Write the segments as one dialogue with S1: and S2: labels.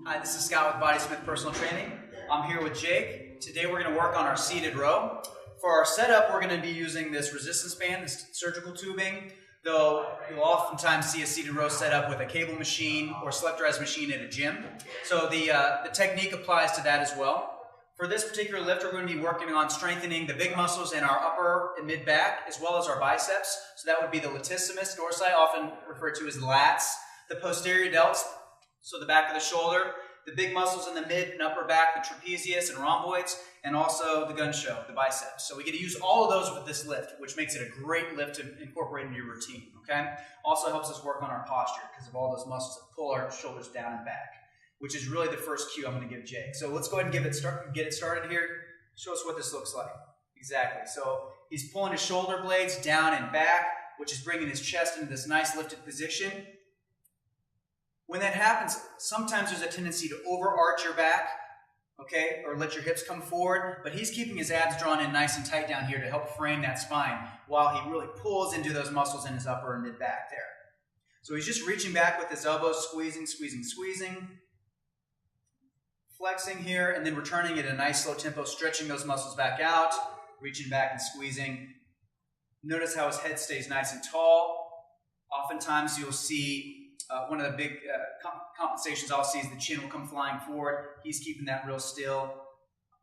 S1: Hi, this is Scott with Body Smith Personal Training. I'm here with Jake. Today we're going to work on our seated row. For our setup, we're going to be using this resistance band, this surgical tubing, though you'll oftentimes see a seated row set up with a cable machine or selectorized machine at a gym. So the technique applies to that as well. For this particular lift, we're going to be working on strengthening the big muscles in our upper and mid back, as well as our biceps. So that would be the latissimus dorsi, often referred to as the lats, the posterior delts, so the back of the shoulder, the big muscles in the mid and upper back, the trapezius and rhomboids, and also the gun show, the biceps. So we get to use all of those with this lift, which makes it a great lift to incorporate into your routine, okay? Also helps us work on our posture because of all those muscles that pull our shoulders down and back, which is really the first cue I'm going to give Jake. So let's go ahead and get it started here. Show us what this looks like. Exactly. So he's pulling his shoulder blades down and back, which is bringing his chest into this nice lifted position. When that happens, sometimes there's a tendency to overarch your back, okay, or let your hips come forward, but he's keeping his abs drawn in nice and tight down here to help frame that spine while he really pulls into those muscles in his upper and mid back there. So he's just reaching back with his elbows, squeezing, squeezing, squeezing, flexing here, and then returning at a nice slow tempo, stretching those muscles back out, reaching back and squeezing. Notice how his head stays nice and tall. Oftentimes you'll see one of the big compensations I'll see is the chin will come flying forward. He's keeping that real still.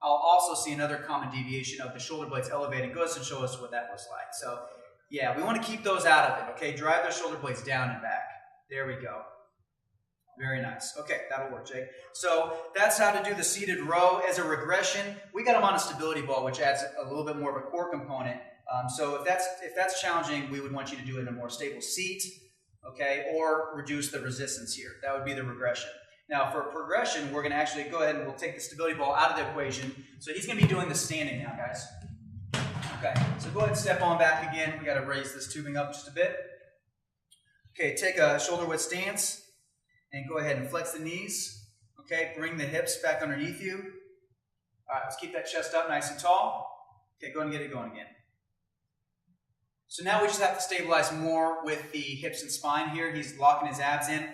S1: I'll also see another common deviation of the shoulder blades elevating. Go ahead and show us what that looks like. So yeah, we want to keep those out of it, okay? Drive those shoulder blades down and back. There we go. Very nice. Okay, that'll work, Jake. So that's how to do the seated row. As a regression, we got him on a stability ball, which adds a little bit more of a core component. So if that's challenging, we would want you to do it in a more stable seat, okay, or reduce the resistance here. That would be the regression. Now for progression, we're going to actually go ahead and we'll take the stability ball out of the equation. So he's going to be doing the standing now, guys. Okay, so go ahead and step on back again. We got to raise this tubing up just a bit. Okay, take a shoulder width stance and go ahead and flex the knees. Okay, bring the hips back underneath you. All right, let's keep that chest up nice and tall. Okay, go ahead and get it going again. So now we just have to stabilize more with the hips and spine here. He's locking his abs in,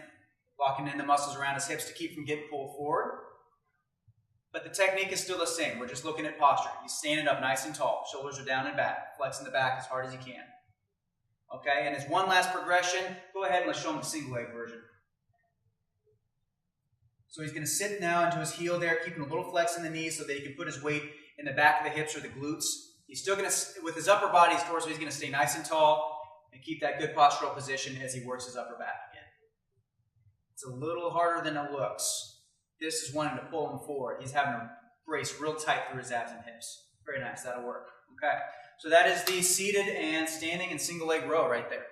S1: locking in the muscles around his hips to keep from getting pulled forward. But the technique is still the same. We're just looking at posture. He's standing up nice and tall. Shoulders are down and back, flexing the back as hard as he can. Okay, and as one last progression, go ahead and let's show him the single leg version. So he's going to sit now into his heel there, keeping a little flex in the knees so that he can put his weight in the back of the hips or the glutes. He's still going to, with his upper body, his torso, he's going to stay nice and tall and keep that good postural position as he works his upper back again. It's a little harder than it looks. This is wanting to pull him forward. He's having to brace real tight through his abs and hips. Very nice. That'll work. Okay. So that is the seated and standing and single leg row right there.